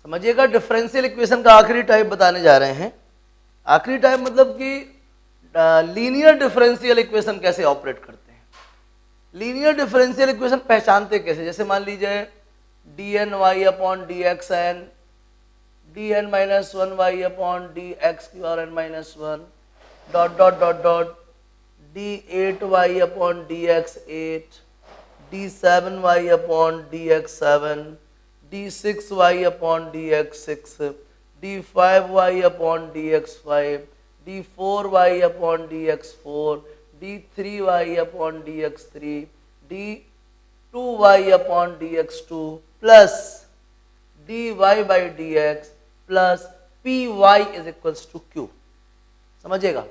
समझिएगा, differential equation का आखिरी टाइप बताने जा रहे हैं। आखिरी टाइप मतलब कि लीनियर डिफरेंशियल इक्वेशन कैसे ऑपरेट करते हैं। लीनियर डिफरेंशियल इक्वेशन पहचानते कैसे, जैसे मान लीजिए D N Y upon D X N, D N minus one Y upon D X की power N minus one, dot dot dot dot D eight Y upon D X eight, D seven Y upon D X seven, D six Y upon D X six, D five Y upon D X five, D four Y upon D X four, D three Y upon D X three, D two Y upon D X two plus D Y by D x plus P Y is equals to Q. समझिएगा,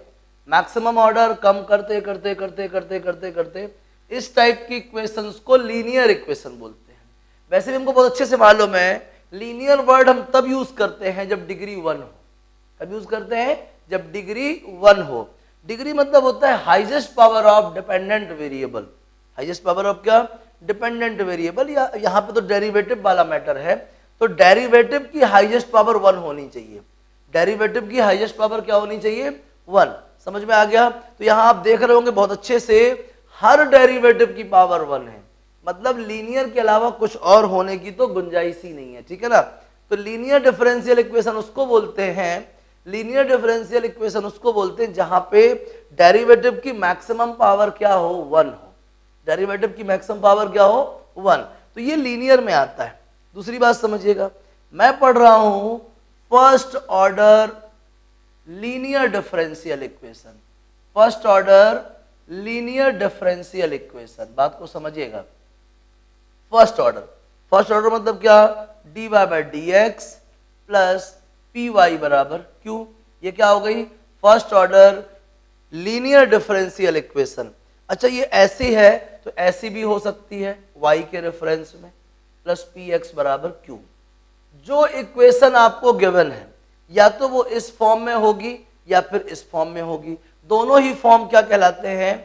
maximum order कम करते करते करते करते करते करते इस type की इक्वेशंस को लीनियर इक्वेशन बोलते हैं। वैसे भी हमको बहुत अच्छे से मालूम है लीनियर वर्ड हम तब यूज करते हैं जब डिग्री 1 हो। कब यूज करते हैं? जब डिग्री 1 हो। डिग्री मतलब होता है highest power of dependent variable. Highest power of क्या? Dependent variable. या यहाँ पे तो डेरिवेटिव वाला मैटर है, तो डेरिवेटिव की हाईएस्ट पावर 1 होनी चाहिए। डेरिवेटिव की हाईएस्ट पावर क्या होनी चाहिए? 1। समझ में आ गया? तो यहाँ आप देख रहे होंगे बहुत अच्छे से हर डेरिवेटिव की पावर 1 है, मतलब लीनियर के अलावा कुछ और होने की तो गुंजाइश ही नहीं है। ठीक है ना? तो लीनियर डिफरेंशियल इक्वेशन उसको बोलते हैं, लीनियर डिफरेंशियल इक्वेशन उसको बोलते हैं जहां पे डेरिवेटिव की मैक्सिमम पावर क्या हो? 1 हो। डेरिवेटिव की मैक्सिमम पावर क्या हो? 1। तो ये लीनियर में आता है। दूसरी बात समझिएगा, मैं पढ़ रहा हूं first order linear differential equation. First order linear differential equation, बात को समझिएगा। फर्स्ट ऑर्डर मतलब क्या? D Y by D x plus P Y बराबर क्यू। ये क्या हो गई? First order linear differential equation. अच्छा, ये ऐसी है तो ऐसी भी हो सकती है y के रेफरेंस में, प्लस पी एक्स बराबर क्यू। जो इक्वेशन आपको गिवन है या तो वो इस फॉर्म में होगी या फिर इस फॉर्म में होगी। दोनों ही फॉर्म क्या कहलाते हैं?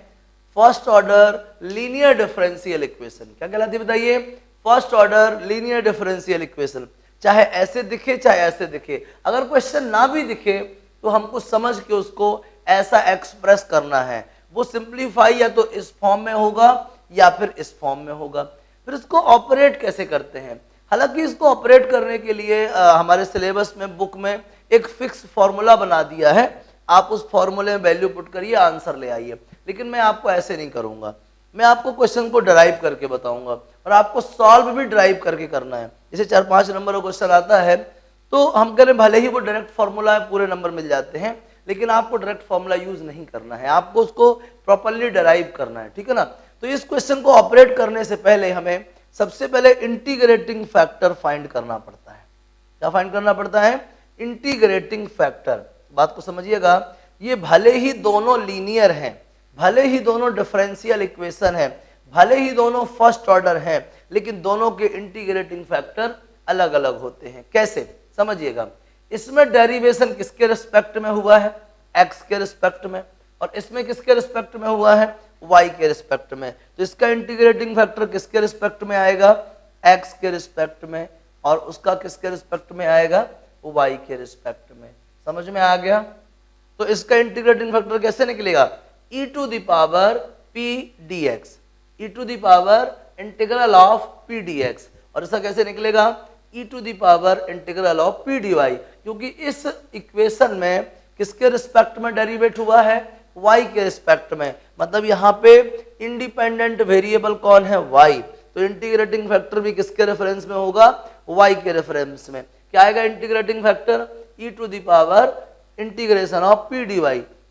First order linear differential equation. क्या कहलाती है बताइए? First order linear differential equation. चाहे ऐसे दिखे चाहे ऐसे दिखे, अगर क्वेश्चन ना भी दिखे तो हमको समझ के उसको ऐसा एक्सप्रेस करना है। वो सिंप्लीफाई या तो इस फॉर्म में होगा या फिर इस फॉर्म में होगा। फिर इसको ऑपरेट कैसे करते हैं? हालांकि इसको ऑपरेट करने के लिए हमारे सिलेबस में, बुक में एक फिक्स फॉर्मूला बना दिया है। आप उस फॉर्मूले में वैल्यू पुट करिए, आंसर ले आइए। लेकिन मैं आपको ऐसे नहीं करूंगा, मैं आपको क्वेश्चन को डराइव करके बताऊंगा और आपको सॉल्व भी ड्राइव करके करना है। जैसे 4-5 नंबर का क्वेश्चन आता है तो हम कह रहे भले ही वो डायरेक्ट फॉर्मूला पूरे नंबर मिल जाते हैं, लेकिन आपको डायरेक्ट फॉर्मूला यूज नहीं करना है, आपको उसको प्रॉपर्ली डराइव करना है। ठीक है ना? तो इस क्वेश्चन को ऑपरेट करने से पहले हमें सबसे पहले इंटीग्रेटिंग फैक्टर फाइंड करना पड़ता है। क्या फाइंड करना पड़ता है? Integrating factor. बात को समझिएगा, ये भले ही दोनों लीनियर हैं, भले ही दोनों डिफरेंशियल इक्वेशन है, भले ही दोनों फर्स्ट ऑर्डर हैं, लेकिन दोनों के इंटीग्रेटिंग फैक्टर अलग अलग होते हैं। कैसे? समझिएगा, इसमें डेरिवेशन किसके रिस्पेक्ट में हुआ है? x के रिस्पेक्ट में। और इसमें किसके रिस्पेक्ट में हुआ है? y के रिस्पेक्ट में। तो इसका इंटीग्रेटिंग फैक्टर किसके रिस्पेक्ट में आएगा? x के रिस्पेक्ट में। और उसका किसके रिस्पेक्ट में आएगा? y के रिस्पेक्ट में। समझ में आ गया? तो इसका इंटीग्रेटिंग फैक्टर कैसे निकलेगा? e to the power p dx, e to the power integral of p dx। और इसका कैसे निकलेगा? e to the power integral of p dy, क्योंकि इस इक्वेशन में किसके रिस्पेक्ट में डेरिवेट हुआ है? y के रिस्पेक्ट में। मतलब यहाँ पे इंडिपेंडेंट वेरिएबल कौन है? y। तो इंटीग्रेटिंग फैक्टर भी किसके रेफरेंस में होगा? y के रेफरेंस में। क्या आएगा integrating factor? e to the power integration of p dy।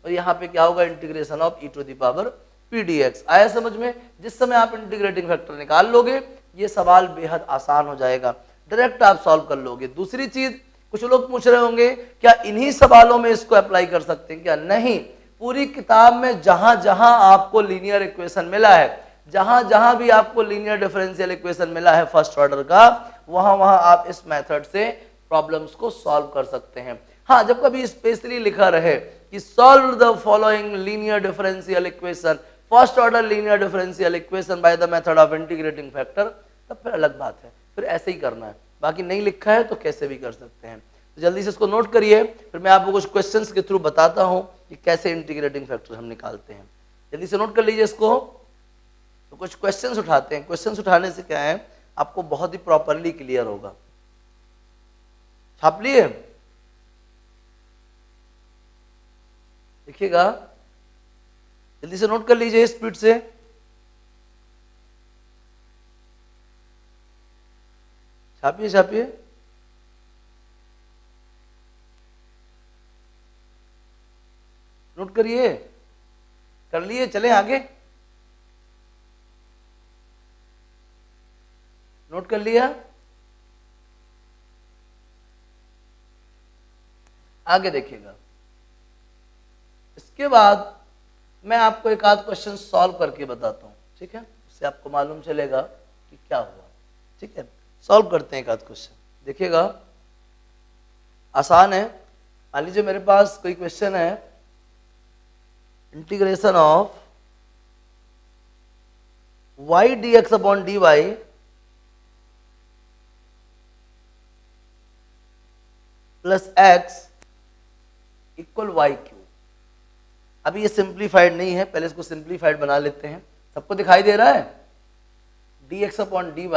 और यहाँ पे क्या होगा? Integration of e to the power p dx। आया समझ में? जिस समय आप इंटीग्रेटिंग फैक्टर निकाल लोगे ये सवाल बेहद आसान हो जाएगा, डायरेक्ट आप सॉल्व कर लोगे। दूसरी चीज, कुछ लोग पूछ रहे होंगे क्या इन्हीं सवालों में इसको अप्लाई कर सकते हैं क्या? नहीं, पूरी किताब में जहां जहां आपको लीनियर इक्वेशन मिला है, जहां जहां भी आपको लीनियर डिफरेंशियल इक्वेशन मिला है फर्स्ट ऑर्डर का, वहां वहां आप इस मेथड से प्रॉब्लम्स को सॉल्व कर सकते हैं। हाँ, जब कभी स्पेशली लिखा रहे कि solve the following linear differential equation, first order linear differential equation by the method of integrating factor, तब फिर अलग बात है, फिर ऐसे ही करना है। बाकी नहीं लिखा है तो कैसे भी कर सकते हैं। तो जल्दी से इसको नोट करिए, फिर मैं आपको कुछ क्वेश्चंस के थ्रू बताता हूँ कि कैसे इंटीग्रेटिंग फैक्टर हम निकालते हैं। जल्दी से नोट कर लीजिए इसको। तो कुछ क्वेश्चंस उठाते हैं। क्वेश्चंस उठाने से क्या है, आपको बहुत ही प्रॉपरली क्लियर होगा। छाप लिए? देखिएगा, जल्दी से नोट कर लीजिए स्पीड से। छापिए छापिए। नोट करिए। कर लिए? चलें आगे। नोट कर लिया? आगे देखिएगा। इसके बाद मैं आपको एक आध क्वेश्चन सॉल्व करके बताता हूं, ठीक है? उससे आपको मालूम चलेगा कि क्या हुआ, ठीक है? सॉल्व करते हैं एक आध क्वेश्चन। देखिएगा, आसान है। मान लीजिए मेरे पास कोई क्वेश्चन है, integration of y dx upon dy plus x equal Y Q. अभी ये सिंप्लीफाइड नहीं है, पहले इसको सिंप्लीफाइड बना लेते हैं। सबको दिखाई दे रहा है? dx upon dy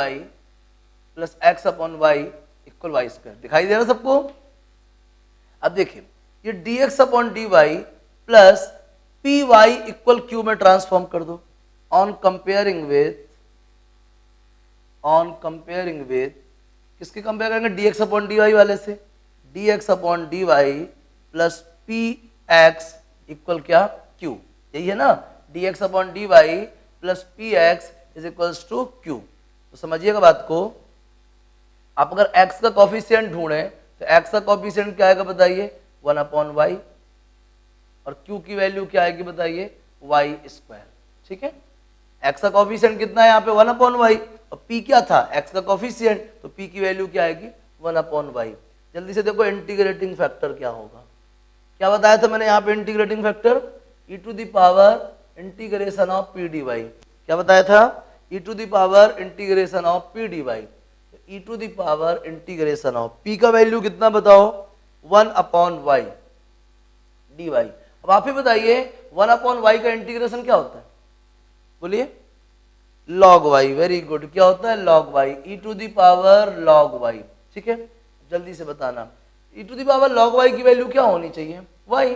plus x upon Y equal Y square. दिखाई दे रहा है सबको? अब देखिए, ये dx upon dy plus P Y equal Q में ट्रांसफॉर्म कर दो। ऑन कंपेयरिंग विथ किसके कंपेयर करेंगे? dx अपॉन dy वाले से। dx upon dy plus P X equal क्या? q। यही है ना? dx upon dy plus P X is equals to q। तो समझिएगा बात को। आप अगर x का कॉफिशिएंट ढूंढें तो x का कॉफिशिएंट क्या आएगा बताइए? 1 अपॉन वाई। और q की वैल्यू क्या आएगी बताइए? Y square. ठीक है? x का कॉफिशिएंट कितना है यहाँ पे? 1 अपॉन वाई। और p क्या था? x का कॉफिशिएंट, तो p की वैल्यू क्या आएगी? 1 अपॉन वाई। जल्दी से देखो इंटीग्रेटिंग फैक्टर क्या होगा। क्या बताया था मैंने यहाँ पे integrating factor? e to the power integration of P D Y. क्या बताया था? e to the power integration of P D Y. e to the power integration of p का वैल्यू कितना बताओ? 1 अपॉन वाई डी वाई। अब आप ही बताइए 1 upon Y का इंटीग्रेशन क्या होता है? बोलिए। Log Y. Very good. क्या होता है? Log Y. e to the power log Y. ठीक है, जल्दी से बताना e to the power log Y की वैल्यू क्या होनी चाहिए? Y.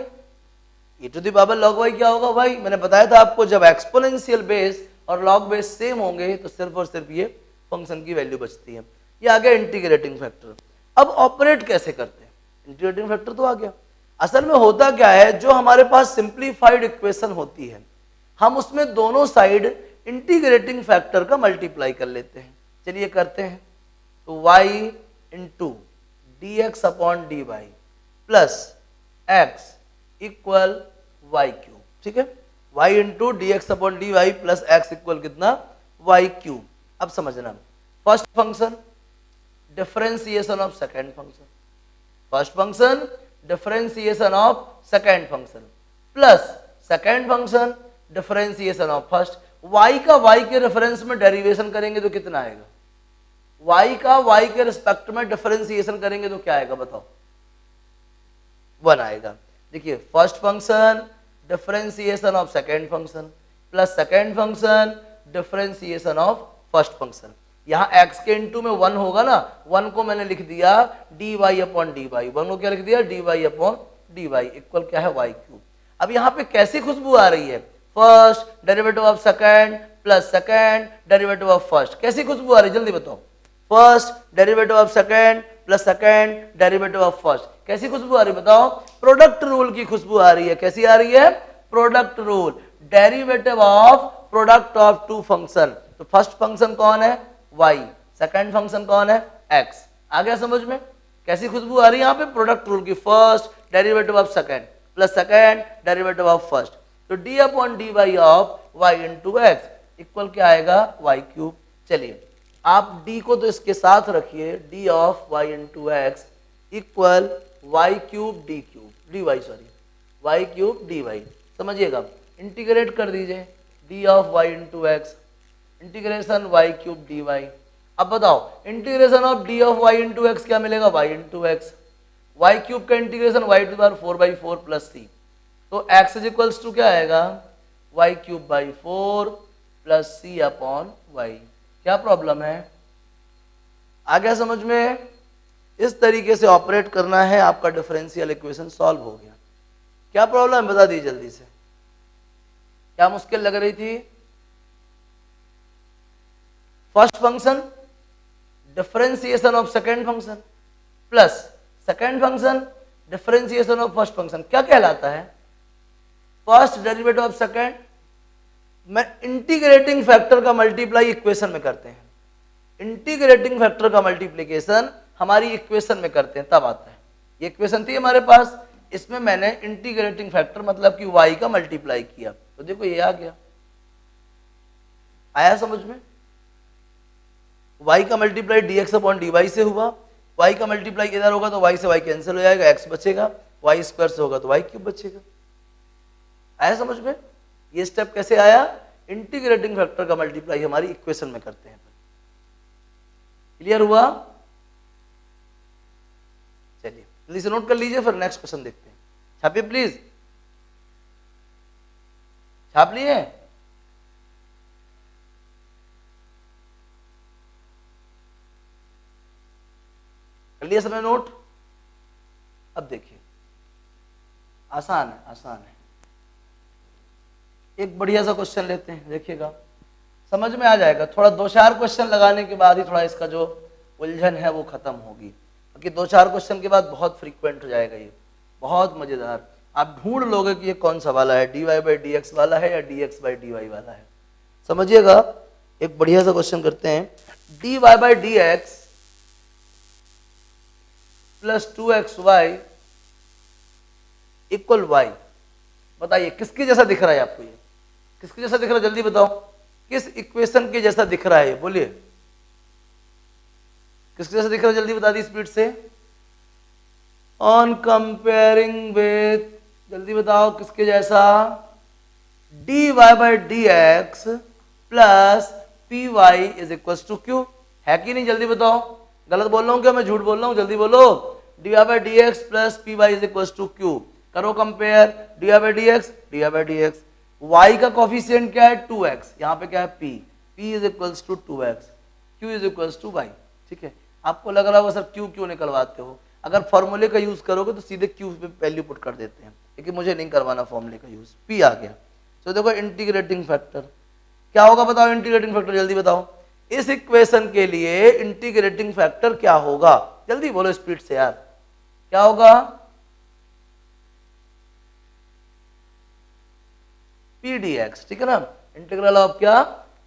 e to the power log Y क्या होगा? वाई। मैंने बताया था आपको, जब एक्सपोनेंशियल बेस और लॉग बेस सेम होंगे तो सिर्फ और सिर्फ ये फंक्शन की वैल्यू बचती है। ये आ गया इंटीग्रेटिंग फैक्टर। अब ऑपरेट कैसे करते हैं? इंटीग्रेटिंग फैक्टर तो आ गया। असल में होता क्या है, जो हमारे पास सिंप्लीफाइड इक्वेशन होती है, हम उसमें दोनों साइड इंटीग्रेटिंग फैक्टर का मल्टीप्लाई कर लेते हैं। चलिए करते हैं। तो y into D X upon D Y plus X equal Y cube. ठीक है, y into D X upon D Y plus X equal कितना? Y cube. अब समझना, first function differentiation of second function, first function differentiation of second function plus second function differentiation of first. y का y के reference में derivation करेंगे तो कितना आएगा? y का y के रिस्पेक्ट में डिफरेंशिएशन करेंगे तो क्या आएगा बताओ? 1 आएगा। देखिए, first function differentiation of second function plus second function differentiation of first function. यहाँ x के इंटू में 1 होगा ना, 1 को मैंने लिख दिया dy अपॉन डी वाई। 1 को क्या लिख दिया? dy upon D Y equal क्या है? Y cube. अब यहाँ पे कैसी खुशबू आ रही है? First derivative of second plus second derivative of first. कैसी खुशबू आ रही है जल्दी बताओ? First derivative of second plus second derivative of first. कैसी खुशबू आ रही है बताओ? प्रोडक्ट रूल की खुशबू आ रही है। कैसी आ रही है? Product rule. Derivative of product of two function. तो फर्स्ट फंक्शन कौन है? y, सेकेंड फंक्शन कौन है? x। आ गया समझ में? कैसी खुशबू आ रही है यहाँ पे? प्रोडक्ट रूल की। First derivative of second plus second derivative of first. तो d upon D Y of Y into X equal क्या आएगा? Y cube. चलिए, आप d को तो इसके साथ रखिए, d of Y into X equal Y cube D cube D Y, sorry Y cube D Y. समझिएगा, इंटीग्रेट कर दीजिए d of Y into X integration Y cube D Y. अब बताओ integration of D of Y into X क्या मिलेगा, Y into X, Y cube का integration Y to power 4/4 plus C, तो X is equals to क्या आएगा, Y cube by 4 plus C upon Y. क्या problem है, आ गया समझ में? इस तरीके से ऑपरेट करना है, आपका डिफरेंशियल इक्वेशन सॉल्व हो गया। क्या प्रॉब्लम है बता दी जल्दी से, क्या मुश्किल लग रही थी? First function differentiation of second function plus second function differentiation of first function क्या कहलाता है, फर्स्ट डेरिवेटिव ऑफ सेकेंड में इंटीग्रेटिंग फैक्टर का मल्टीप्लाई इक्वेशन में करते हैं, इंटीग्रेटिंग फैक्टर का मल्टीप्लीकेशन हमारी इक्वेशन में करते हैं, तब आता है। ये इक्वेशन थी हमारे पास, इसमें मैंने इंटीग्रेटिंग फैक्टर मतलब कि y का मल्टीप्लाई किया, तो देखो ये आ गया, आया समझ में? y का मल्टीप्लाई dx अपॉन dy से हुआ, y का मल्टीप्लाई इधर होगा तो y से y कैंसिल हो जाएगा, x बचेगा, y स्क्वायर से होगा तो y क्यूब बचेगा। आया समझ में? ये स्टेप कैसे आया, इंटीग्रेटिंग फैक्टर का मल्टीप्लाई हमारी इक्वेशन में करते हैं। क्लियर हुआ? चलिए जल्दी से नोट कर लीजिए, फिर नेक्स्ट क्वेश्चन देखते हैं। छापिए प्लीज, छाप लिए? कर लिया सबने नोट? अब देखिए आसान है, आसान है। एक बढ़िया सा क्वेश्चन लेते हैं, देखिएगा समझ में आ जाएगा। थोड़ा 2-4 क्वेश्चन लगाने के बाद ही थोड़ा इसका जो उलझन है वो खत्म होगी, क्योंकि 2-4 क्वेश्चन के बाद बहुत फ्रीक्वेंट हो जाएगा ये, बहुत मजेदार। आप ढूंढ लोगे कि ये कौन सा वाला है, dy/dx वाला है या dx/dy वाला है। समझिएगा, एक बढ़िया सा क्वेश्चन करते हैं। dy/dx plus 2xy equal y, बताइए किसके जैसा दिख रहा है आपको, ये किसके जैसा दिख रहा है, जल्दी बताओ, किस इक्वेशन के जैसा दिख रहा है, बोलिए किसके जैसा दिख रहा है, जल्दी बता दी स्पीड से। ऑन कंपेयरिंग विथ, जल्दी बताओ किसके जैसा, dy/dx plus py is equal to q, है कि नहीं, जल्दी बताओ। गलत बोल रहा हूं क्या, मैं झूठ बोल रहा हूं, जल्दी बोलो। dy/dx plus py is equal to q, करो कंपेयर, dy/dx y का कॉफिशिएंट क्या है 2x, यहाँ पे क्या है p is equals to 2x, q is equals to y। ठीक है, आपको लग रहा होगा सर q क्यों निकलवाते हो, अगर फॉर्मूले का यूज करोगे तो सीधे q पे वैल्यू पुट कर देते हैं, लेकिन मुझे नहीं करवाना फॉर्मूले का यूज, p आ गया। तो देखो इंटीग्रेटिंग फैक्टर क्या होगा, बताओ इंटीग्रेटिंग फैक्टर, जल्दी बताओ। इस इक्वेशन के लिए इंटीग्रेटिंग फैक्टर क्या होगा, जल्दी बोलो स्पीड से यार, क्या होगा, p dx, ठीक है ना, इंटीग्रल ऑफ क्या,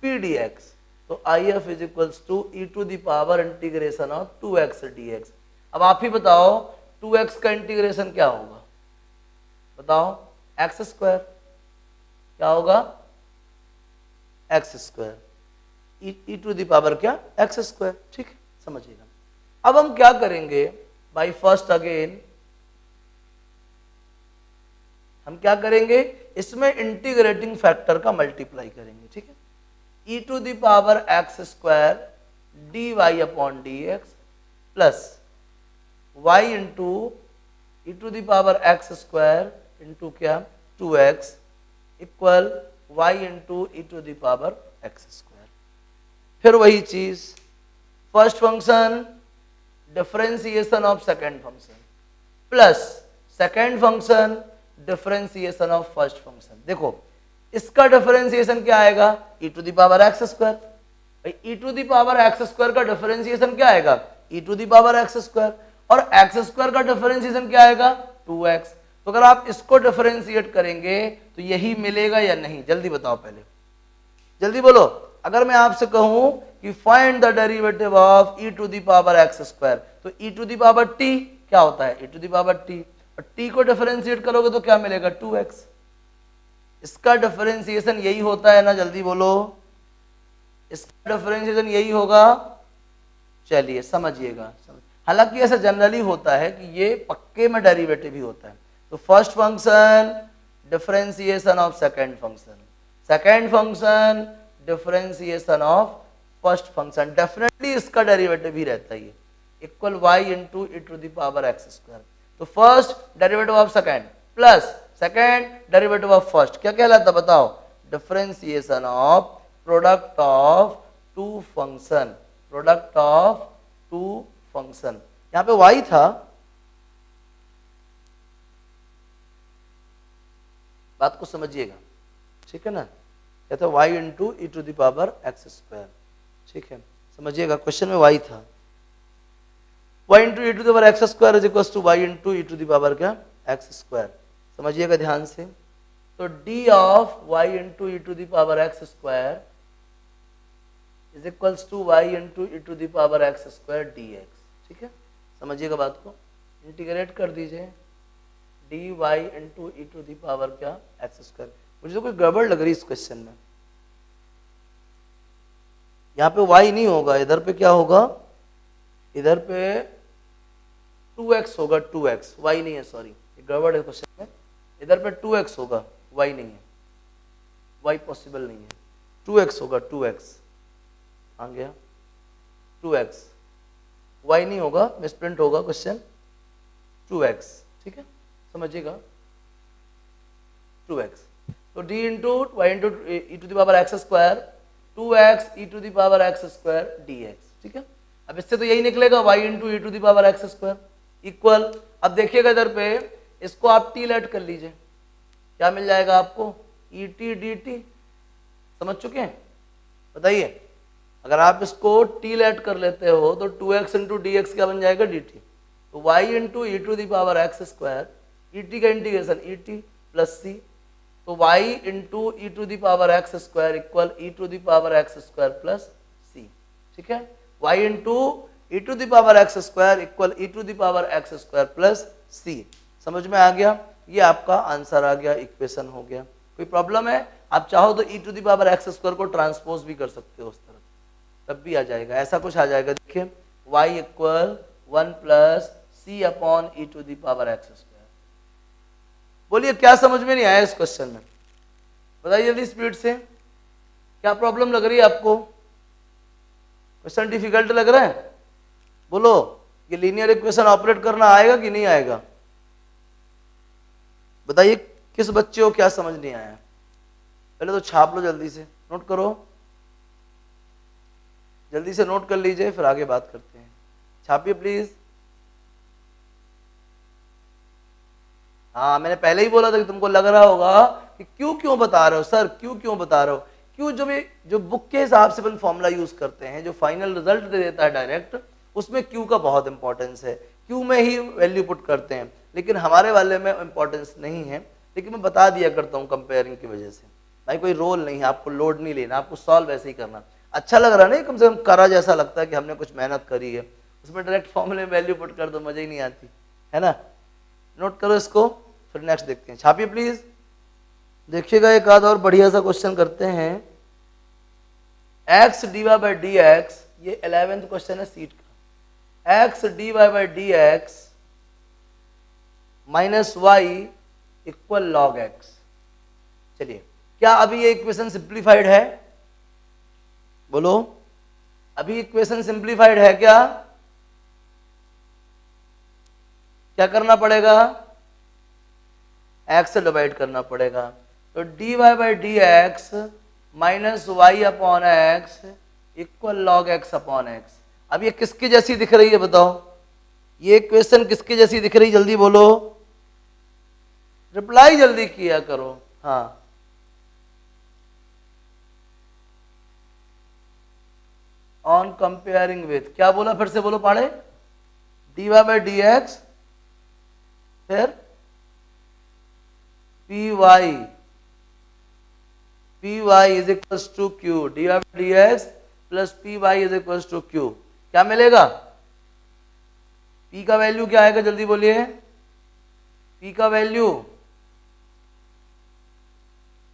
p dx, तो if is equals to e to the power integration of 2x dx। अब आप ही बताओ 2x का इंटीग्रेशन क्या होगा, बताओ, x स्क्वायर, क्या होगा, x square, e to the power क्या, x स्क्वायर। ठीक है, समझिएगा। अब हम क्या करेंगे, बाई फर्स्ट अगेन हम क्या करेंगे, इसमें इंटीग्रेटिंग फैक्टर का मल्टीप्लाई करेंगे। ठीक है, e to the power x square dy upon dx plus y into E to the power x square into क्या 2x equal y into E to the power x square. फिर वही चीज, first function differentiation of second function plus second function differentiation of first function. देखो इसका differentiation क्या आएगा, e to the power x square, भाई e to the power x square का differentiation क्या आएगा, e to the power x square, और x square का डिफरेंशिएशन क्या आएगा 2x। तो अगर आप इसको डिफरेंशिएट करेंगे तो यही मिलेगा या नहीं, जल्दी बताओ, पहले जल्दी बोलो। अगर मैं आपसे कहूं कि find the derivative of e to the power x square, तो e to the power t क्या होता है, e to the power t, और t को डिफरेंशिएट करोगे तो क्या मिलेगा 2x। इसका डिफरेंशिएशन यही होता है ना, जल्दी बोलो, इसका डिफरेंशिएशन यही होगा। चलिए समझिएगा, हालांकि ऐसा जनरली होता है कि ये पक्के में डेरिवेटिव ही होता है। तो first function differentiation of second function, second function differentiation of first function, definitely इसका डेरिवेटिव ही रहता है, equal y into E to the power x square. तो first derivative of second plus second derivative of first क्या कहलाता बताओ, differentiation of product of two function, product of two function. यहां पे y था, बात को समझिएगा, ठीक है ना, कहते हैं y into E to the power x square, ठीक है, समझिएगा क्वेश्चन में y था, y into E to the power x square is equal to y into E to the power क्या एक्स स्क्वायर, समझिएगा ध्यान से। तो d of y into E to the power x square is equals to y into E to the power x square dx, ठीक है, समझिएगा बात को, इंटीग्रेट कर दीजिए dy into E to the power क्या एक्स स्क्वायर। मुझे तो कोई गड़बड़ लग रही है इस क्वेश्चन में, यहाँ पे y नहीं होगा, इधर पे क्या होगा, इधर पे 2x होगा, 2x, y नहीं है, सॉरी गड़बड़ है क्वेश्चन में, इधर पे 2x होगा, y नहीं है, y पॉसिबल नहीं है, 2x होगा, 2x आ गया, 2x, y नहीं होगा, मिसप्रिंट होगा क्वेश्चन, 2x, ठीक है, समझिएगा 2x। तो d into y into E to the power x square 2x e to the power x square dx, ठीक है। अब इससे तो यही निकलेगा y into E to the power x square equal, अब देखिएगा इधर पे इसको आप t लेट कर लीजिए, क्या मिल जाएगा आपको ई टी डी टी, समझ चुके हैं, बताइए अगर आप इसको t लेट कर लेते हो तो 2x इंटू डी एक्स क्या बन जाएगा dt, तो y into E to the power x square E T का integration E T plus C, तो y into E to the power x square equal E to the power x square plus C, ठीक है, y into E to the power x square equal E to the power x square plus C, समझ में आ गया, ये आपका answer आ गया, equation हो गया। कोई प्रॉब्लम है, आप चाहो तो E to the power x square को ट्रांसपोज भी कर सकते हो उस तरफ, तब भी आ जाएगा, ऐसा कुछ आ जाएगा, देखिए y equal 1 plus C upon e to the power x square. बोलिए क्या समझ में नहीं आया इस क्वेश्चन में, बताइए जल्दी स्पीड से, क्या प्रॉब्लम लग रही है आपको, क्वेश्चन डिफिकल्ट लग रहा है, बोलो ये लीनियर इक्वेशन ऑपरेट करना आएगा कि नहीं आएगा, बताइए किस बच्चे को क्या समझ नहीं आया, पहले तो छाप लो, जल्दी से नोट करो, जल्दी से नोट कर लीजिए, फिर आगे बात करते हैं, छापिए प्लीज। हाँ मैंने पहले ही बोला था कि तुमको लग रहा होगा कि क्यों बता रहे हो सर, क्यों बता रहे हो, क्यों जो बुक के हिसाब से अपन फॉर्मूला यूज करते हैं, जो फाइनल रिजल्ट दे देता है डायरेक्ट, उसमें क्यू का बहुत इंपॉर्टेंस है, क्यू में ही वैल्यू पुट करते हैं, लेकिन हमारे वाले में इंपॉर्टेंस नहीं है, लेकिन मैं बता दिया करता हूँ कंपेयरिंग की वजह से, भाई कोई रोल नहीं है, आपको लोड नहीं लेना, आपको सॉल्व ऐसे ही करना, अच्छा लग रहा नहीं, कम से कम करा जैसा लगता है कि हमने कुछ मेहनत करी है, उसमें डायरेक्ट फॉर्मूले में वैल्यू पुट कर दो, मजा ही नहीं आती है ना, नोट करो इसको, फिर नेक्स्ट देखते हैं, छापिए प्लीज, देखिएगा एक आध और बढ़िया सा क्वेश्चन करते हैं, x dy by D x, ये 11th क्वेश्चन है सीट का, x dy by D x minus y equal log x, चलिए क्या अभी ये इक्वेशन सिंप्लीफाइड है, बोलो अभी इक्वेशन सिंप्लीफाइड है क्या, क्या करना पड़ेगा, x से डिवाइड करना पड़ेगा, तो dy by D x minus y upon x equal log x upon x. अब ये किसकी जैसी दिख रही है बताओ, ये इक्वेशन किसकी जैसी दिख रही, जल्दी बोलो, रिप्लाई जल्दी किया करो, हाँ ऑन कंपेयरिंग विथ, क्या बोला फिर से बोलो पाड़े, dy बाई डी एक्स फिर p Y is equal to q, d y d x plus P Y is equal to q, क्या मिलेगा, p का वैल्यू क्या आएगा जल्दी बोलिए, p का value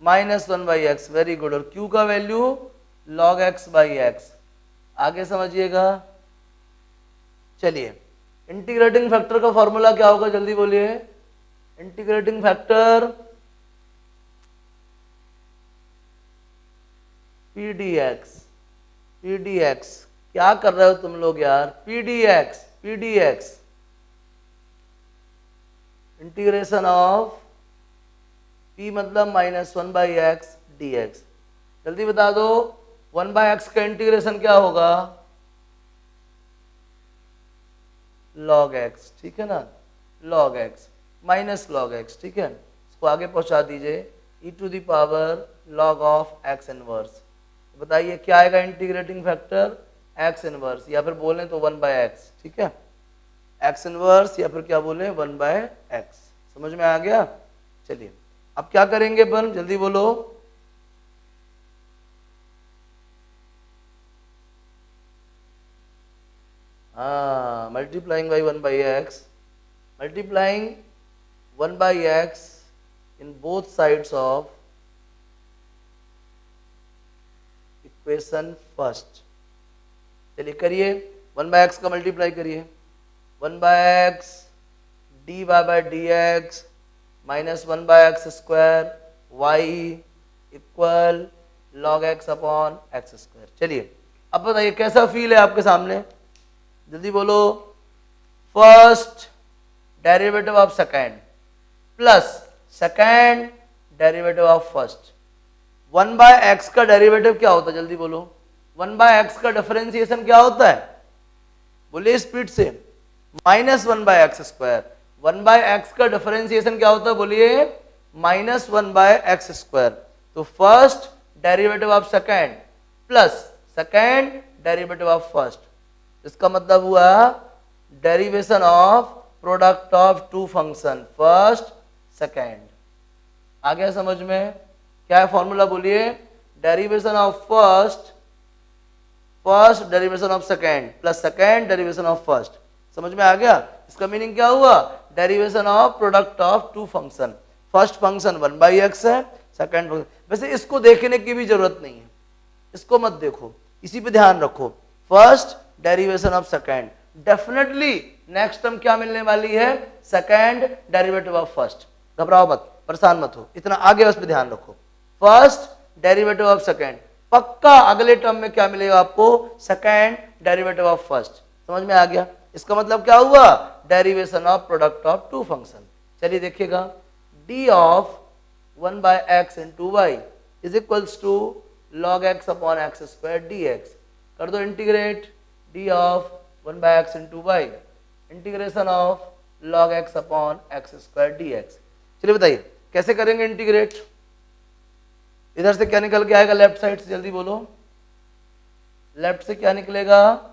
-1 by x, very good, और q का value log x by x, आगे समझिएगा, चलिए इंटीग्रेटिंग फैक्टर का फॉर्मूला क्या होगा जल्दी बोलिए, integrating factor P D x P D x. क्या कर रहे हो तुम लोग यार? P D x, P D x integration of p मतलब -1/x dx। जल्दी बता दो 1/x का इंटीग्रेशन क्या होगा? log x, ठीक है ना, log x minus log x, ठीक है। इसको आगे पहुंचा दीजिए e⁻ log of x inverse. बताइए क्या आएगा इंटीग्रेटिंग फैक्टर? x इनवर्स, या फिर बोलें तो 1/x, ठीक है, x इनवर्स या फिर क्या बोले 1/x। समझ में आ गया? चलिए अब क्या करेंगे अपन, जल्दी बोलो। हाँ, multiplying by 1/x, multiplying 1/x in both sides of equation first. चलिए करिए, 1/x का मल्टीप्लाई करिए, 1/x dy/dx minus 1/x square y equal log x upon x square. चलिए अब बताइए कैसा फील है आपके सामने, जल्दी बोलो। First derivative of second plus second derivative of first. 1/x का डेरिवेटिव क्या होता है? जल्दी बोलो। 1/x का डिफरेंशिएशन क्या होता है? बोलिए स्पीड से। -1/x square. 1/x का डिफरेंशिएशन क्या होता है? बोलिए -1/x स्क्वायर। तो first derivative of second plus second derivative of first, इसका मतलब हुआ derivation of product of two function first second. आ गया समझ में? क्या है फॉर्मूला? बोलिए derivation of first derivation of second plus second derivation of first. समझ में आ गया? इसका मीनिंग क्या हुआ? Derivation of product of two function. First function 1/x है, सेकेंड फंक्शन। वैसे इसको देखने की भी जरूरत नहीं है, इसको मत देखो, इसी पे ध्यान रखो। First derivation of second, definitely next term क्या मिलने वाली है? Second derivative of first. घबराओ मत, परेशान मत हो, इतना आगे बस पे ध्यान रखो। फर्स्ट डेरिवेटिव ऑफ सेकेंड, पक्का अगले टर्म में क्या मिलेगा आपको? Second derivative of first. समझ में आ गया? इसका मतलब क्या हुआ? Derivation of product of two function. चलिए देखिएगा, d of 1/x into y is equals to log x upon x square dx। कर दो integrate, d of 1/x into y integration of log x upon x square dx। चलिए बताइए कैसे करेंगे integrate? इधर से क्या निकल के आएगा लेफ्ट साइड से? जल्दी बोलो, लेफ्ट से क्या निकलेगा?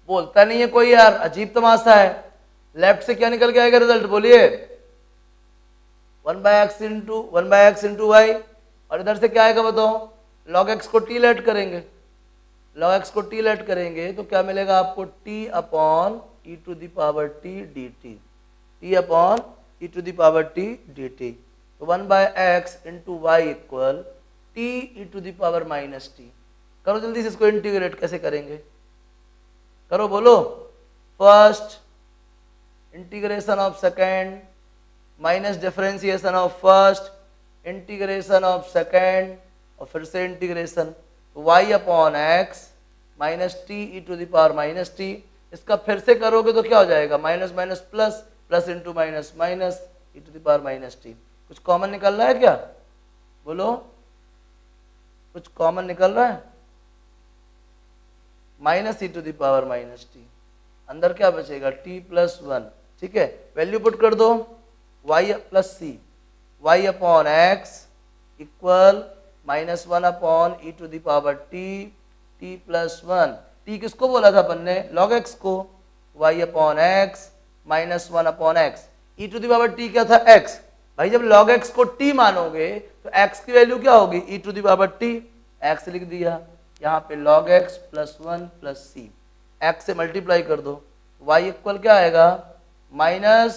बोलता नहीं है कोई यार, अजीब तमाशा है। लेफ्ट से क्या निकल के आएगा रिजल्ट? बोलिए 1/x इंटू वाई, और इधर से क्या आएगा बताओ? log x को t लेट करेंगे, log x को t लेट करेंगे तो क्या मिलेगा आपको? t upon e⁻t dt, t upon e⁻t dt। तो 1/x into Y equal t e⁻−t। करो जल्दी से इसको इंटीग्रेट, कैसे करेंगे? करो बोलो। First integration of second minus differentiation of first integration of second और फिर से इंटीग्रेशन, तो y upon x minus T e⁻−t। इसका फिर से करोगे तो क्या हो जाएगा? Minus minus plus, plus into minus minus e⁻−t। कुछ कॉमन निकल रहा है क्या? बोलो, कुछ कॉमन निकल रहा है? माइनस e⁻−t, अंदर क्या बचेगा? t प्लस 1, ठीक है। वैल्यू पुट कर दो, y plus c, y upon x equal -1 upon e⁻t t plus 1। t किसको बोला था अपन ने? log x को। y upon x -1 upon x, e⁻t क्या था? x। भाई जब log x को t मानोगे तो x की वैल्यू क्या होगी? e⁻t, x लिख दिया यहाँ पे log x plus 1 plus c, x से मल्टीप्लाई कर दो, y इक्वल क्या आएगा? Minus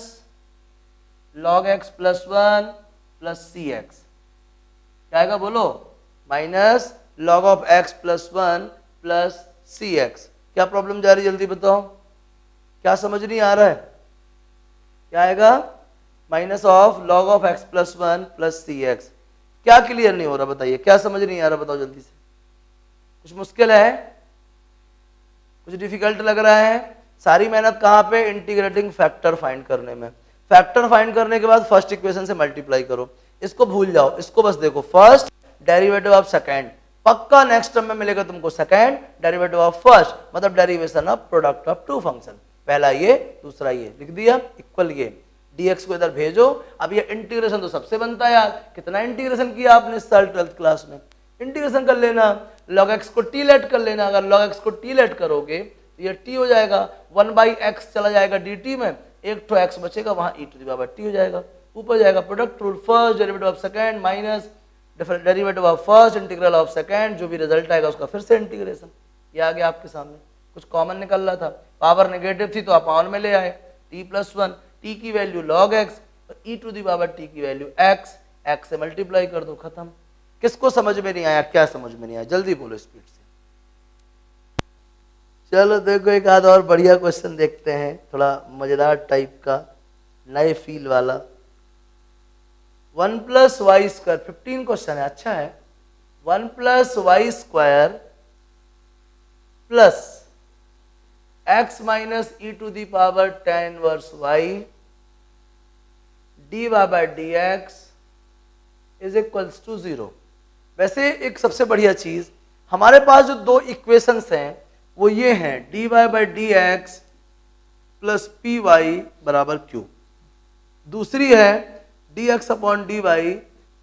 log x plus 1 plus सी एक्स। क्या आएगा बोलो? Minus log of x plus 1 plus C x. क्या प्रॉब्लम जा रही है जल्दी बताओ? क्या समझ नहीं आ रहा है? क्या आएगा? Minus of log of x plus 1 plus C x. क्या क्लियर नहीं हो रहा बताइए? क्या समझ नहीं आ रहा बताओ जल्दी से? कुछ मुश्किल है, कुछ डिफिकल्ट लग रहा है? सारी मेहनत कहाँ पे? इंटीग्रेटिंग फैक्टर फाइंड करने में। फैक्टर फाइंड करने के बाद फर्स्ट इक्वेशन से मल्टीप्लाई करो, इसको भूल जाओ, इसको बस देखो, फर्स्ट डेरिवेटिव ऑफ सेकेंड, पक्का नेक्स्ट टर्म में मिलेगा तुमको सेकेंड डेरिवेटिव ऑफ फर्स्ट, मतलब derivation of product of two function, पहला ये दूसरा ये, लिख दिया, इक्वल ये, dx को इधर भेजो। अब ये इंटीग्रेशन तो सबसे बनता है यार, कितना इंटीग्रेशन किया आपने इस साल 12th क्लास में, इंटीग्रेशन कर लेना, log x को t लेट कर लेना, अगर log x को t लेट करोगे तो ये t हो जाएगा, 1/x चला जाएगा dt में, एक तो x बचेगा, वहां e to the power t हो जाएगा, ऊपर जाएगा product rule, first derivative of second minus derivative of first integral of second, जो भी रिजल्ट आएगा उसका फिर से इंटीग्रेशन। ये आ गया आपके सामने, कुछ कॉमन निकल रहा था, पावर नेगेटिव थी तो आप ऑन में ले आए, t+1, t की वैल्यू log x और e to the power t की वैल्यू x, x से मल्टीप्लाई कर दो, खत्म। किसको समझ में नहीं आया? क्या समझ में नहीं आया? जल्दी बोलो स्पीड से। चलो देखो एक आध और बढ़िया क्वेश्चन देखते हैं, थोड़ा मजेदार टाइप का, नए फील वाला। 1 + y² 15 क्वेश्चन है, अच्छा है। 1 + y² plus x minus e to the power tan inverse y dy/dx is equals to 0। वैसे एक सबसे बढ़िया चीज, हमारे पास जो दो इक्वेशंस हैं वो ये हैं, dy/dx प्लस py बराबर q, दूसरी है dx/dy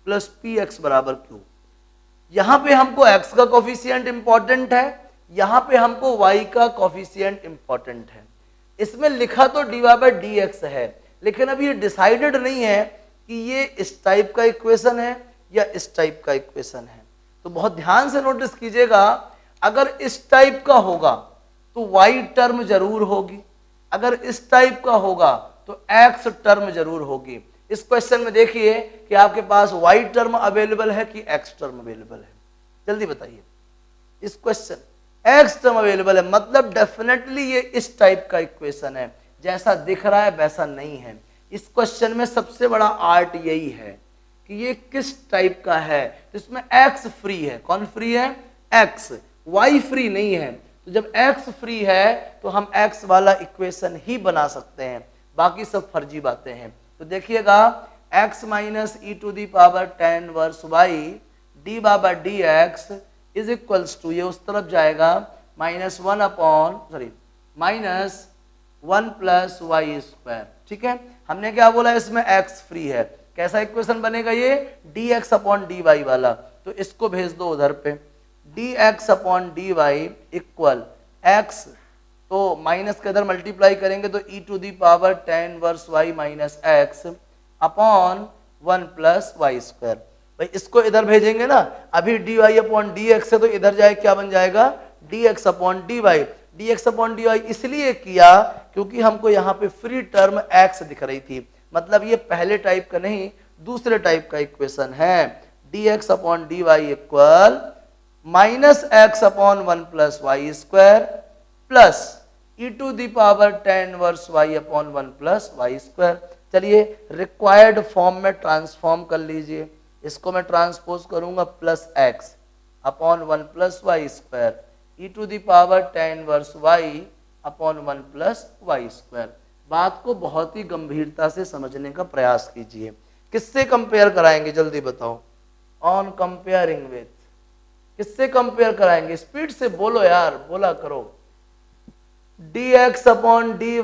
प्लस px बराबर q। यहां पे हमको x का कोफिशिएंट इंपॉर्टेंट है, यहां पे हमको y का कोफिशिएंट इंपॉर्टेंट है। इसमें लिखा तो dy/dx है, लेकिन अब ये डिसाइडेड नहीं है कि ये इस टाइप का इक्वेशन है या इस टाइप का इक्वेशन है। तो बहुत ध्यान से नोटिस कीजिएगा, अगर इस टाइप का होगा तो y टर्म जरूर होगी, अगर इस टाइप का होगा तो x टर्म जरूर होगी। इस क्वेश्चन में देखिए कि आपके पास y टर्म अवेलेबल है कि x टर्म अवेलेबल है, जल्दी बताइए। इस क्वेश्चन x टर्म अवेलेबल है, मतलब डेफिनेटली ये इस टाइप का इक्वेशन है, जैसा दिख रहा है वैसा नहीं है। इस क्वेश्चन में सबसे बड़ा आर्ट यही है कि ये किस टाइप का है। तो इसमें x फ्री है, कौन फ्री है? x, y फ्री नहीं है। तो जब x फ्री है तो हम x वाला इक्वेशन ही बना सकते हैं, बाकी सब फर्जी बातें हैं। तो देखिएगा, x minus e to the power tan inverse y dy/dx is equals to, ये उस तरफ जाएगा, -1 + y²। ठीक है, हमने क्या बोला, इसमें x फ्री है। कैसा इक्वेशन बनेगा ये? dx/dy वाला। तो इसको भेज दो उधर पे, dx/dy इक्वल x, तो माइनस के इधर मल्टीप्लाई करेंगे तो e to the power tan inverse y minus x upon 1 + y²। भाई इसको इधर भेजेंगे ना, अभी dy/dx है तो इधर जाए क्या बन जाएगा? dx/dy। dx/dy इसलिए किया क्योंकि हमको यहाँ पे फ्री टर्म x दिख रही थी, मतलब ये पहले टाइप का नहीं दूसरे टाइप का इक्वेशन है। dx/dy equal -x/1 + y² plus e to the power tan inverse y upon 1 + y²। चलिए रिक्वायर्ड फॉर्म में ट्रांसफॉर्म कर लीजिए, इसको मैं ट्रांसपोज करूंगा +x upon 1 + y² e to the power tan inverse y upon 1 + y²। बात को बहुत ही गंभीरता से समझने का प्रयास कीजिए। किससे कंपेयर कराएंगे जल्दी बताओ? ऑन कंपेयरिंग विथ, किससे कंपेयर कराएंगे? स्पीड से बोलो यार, बोला करो। dx/dy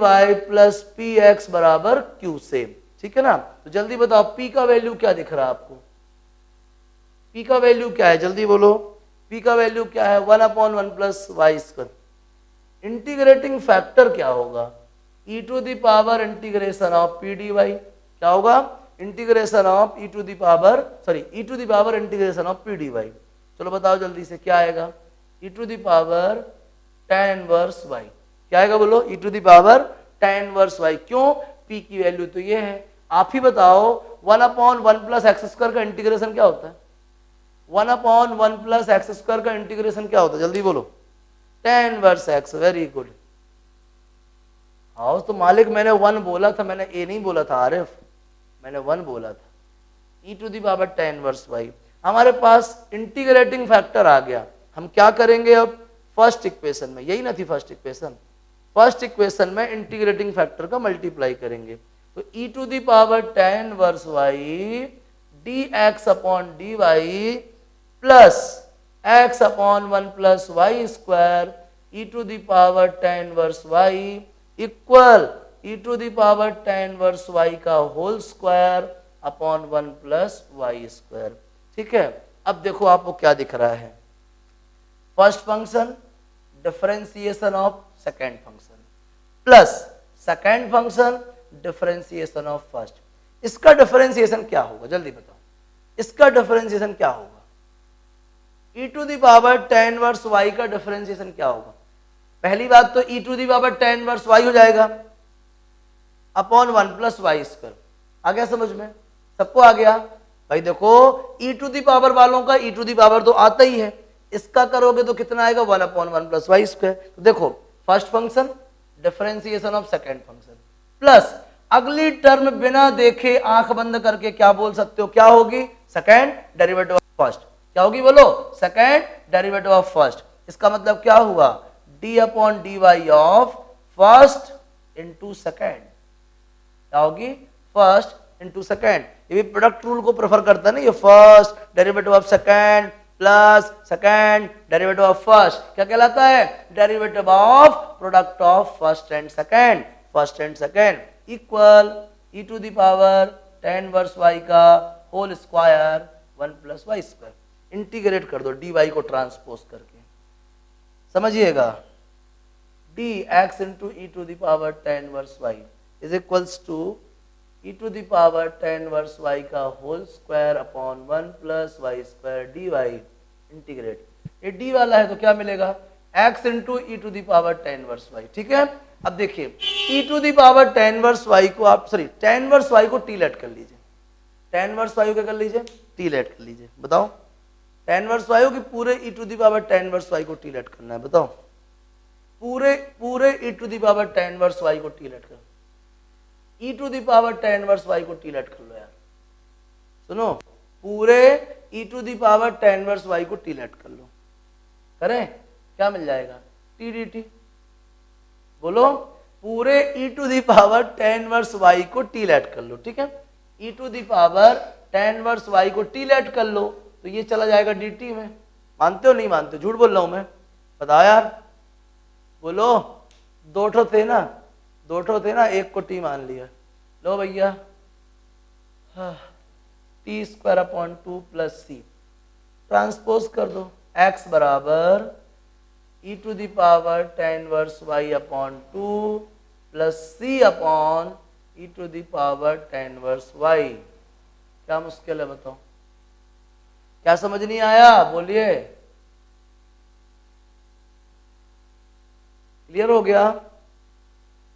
प्लस px बराबर q से, ठीक है ना? तो जल्दी बताओ p का वैल्यू क्या दिख रहा है आपको? p का वैल्यू क्या है, जल्दी बोलो। p का वैल्यू क्या है? 1/1 + y²। इंटीग्रेटिंग फैक्टर क्या होगा? e to the power integration of p dy। क्या होगा? Integration of e to the power integration of p dy। चलो बताओ जल्दी से क्या आएगा? e to the power tan inverse y। क्या आएगा बोलो? e to the power tan inverse y। क्यों? p की वैल्यू तो ये है। आप ही बताओ 1/1 + x² का इंटीग्रेशन क्या होता है? 1/1 + x² का इंटीग्रेशन क्या होता है? जल्दी बोलो। tan inverse x। Very good. हाँ तो मालिक मैंने 1 बोला था, मैंने a नहीं बोला था आरिफ, मैंने 1 बोला था। e to the power tan inverse y। हमारे पास इंटीग्रेटिंग फैक्टर आ गया, हम क्या करेंगे अब फर्स्ट इक्वेशन में, यही ना थी फर्स्ट इक्वेशन, फर्स्ट इक्वेशन में इंटीग्रेटिंग फैक्टर का मल्टीप्लाई करेंगे, तो e to the power tan inverse y dx upon dy plus x upon 1 plus y square e to the power tan inverse y equal e to the power tan inverse y का whole square upon 1 plus y square. ठीक है, अब देखो आपको क्या दिख रहा है, first function differentiation of second function plus second function differentiation of first. इसका डिफरेंशिएशन क्या होगा जल्दी बताओ, इसका डिफरेंशिएशन क्या होगा, e to the power tan inverse y का डिफरेंशिएशन क्या होगा। पहली बात तो e to the power tan inverse y हो जाएगा अपॉन 1 प्लस वाई स्क्वायर। आ गया समझ में, सबको आ गया भाई। देखो e टू द पावर वालों का e टू द पावर तो आता ही है, इसका करोगे तो कितना आएगा 1 अपॉन 1 प्लस वाई स्क्वायर। तो देखो first function differentiation of second function plus अगली टर्म बिना देखे आंख बंद करके क्या बोल सकते हो, क्या होगी, सेकेंड डेरिवेटिव ऑफ फर्स्ट। क्या होगी बोलो, सेकेंड डेरिवेटिव ऑफ फर्स्ट। इसका मतलब क्या हुआ, d upon D Y of first into second. क्या होगी, फर्स्ट इंटू सेकेंड। ये भी प्रोडक्ट रूल को प्रेफर करता है ना, ये first derivative of second plus second derivative of first क्या कहलाता है, derivative of product of first and second, first and second equal e to the power tan inverse y का whole square 1 plus y square. Integrate कर दो dy को transpose करके, समझिएगा, dx into E to the power tan inverse y is equals to e to the power tan inverse y का whole square upon 1 plus y square dy। Integrate, ये d वाला है तो क्या मिलेगा, x into E to the power tan inverse y। ठीक है, अब देखिए e to the power tan inverse y को आप tan इनवर्स y को t लेट कर लीजिए, tan इनवर्स y को क्या कर लीजिए, t लेट कर लीजिए। बताओ tan इनवर्स y की पूरे e to the power tan inverse y को t लेट करना है, बताओ पूरे e to the power tan inverse y को t लेट कर, e to the power tan inverse y को t लेट कर लो यार, सुनो, पूरे e to the power tan inverse y को t लेट कर लो, करें क्या मिल जाएगा, t dt। बोलो पूरे e to the power tan inverse y को t लेट कर लो। ठीक है, e to the power tan inverse y को t लेट कर लो तो ये चला जाएगा dt में। मानते हो नहीं मानते, झूठ बोल रहा हूं मैं, बताओ यार, बोलो, दो ठो थे ना, एक को t मान लिया, लो भैया t square upon 2 plus c transpose कर दो, x बराबर e to the power tan inverse y upon 2 plus C upon e to the power tan inverse y। क्या मुश्किल है बताओ, क्या समझ नहीं आया, बोलिए, क्लियर हो गया।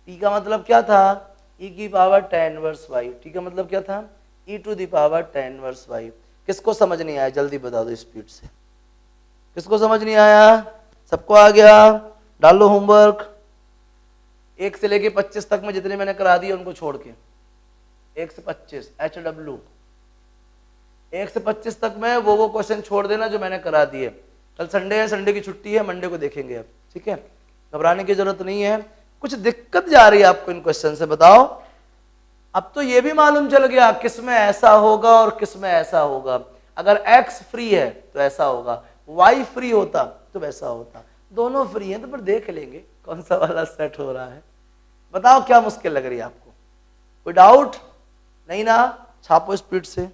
t का मतलब क्या था, e की power tan inverse y, t का मतलब क्या था, e to the power tan inverse y। किसको समझ नहीं आया जल्दी बता दो स्पीड से, किसको समझ नहीं आया, सबको आ गया, डालो होमवर्क। 1 से लेके 25 तक में जितने मैंने करा दिए उनको छोड़ के, 1 से 25 HW, 1 से 25 तक में वो क्वेश्चन छोड़ देना जो मैंने करा दिए। कल संडे है, संडे की छुट्टी है, मंडे को देखेंगे अब, ठीक है, घबराने की जरूरत नहीं है। कुछ दिक्कत जा रही है आपको इन क्वेश्चन से, बताओ। अब तो ये भी मालूम चल गया किस में ऐसा होगा और किस में ऐसा होगा। अगर x फ्री है तो ऐसा होगा, y फ्री होता तो वैसा होता, दोनों फ्री हैं तो फिर देख लेंगे कौन सा वाला सेट हो रहा है। बताओ क्या मुश्किल लग रही है आपको, कोई डाउट नहीं ना, छापो स्पीड से।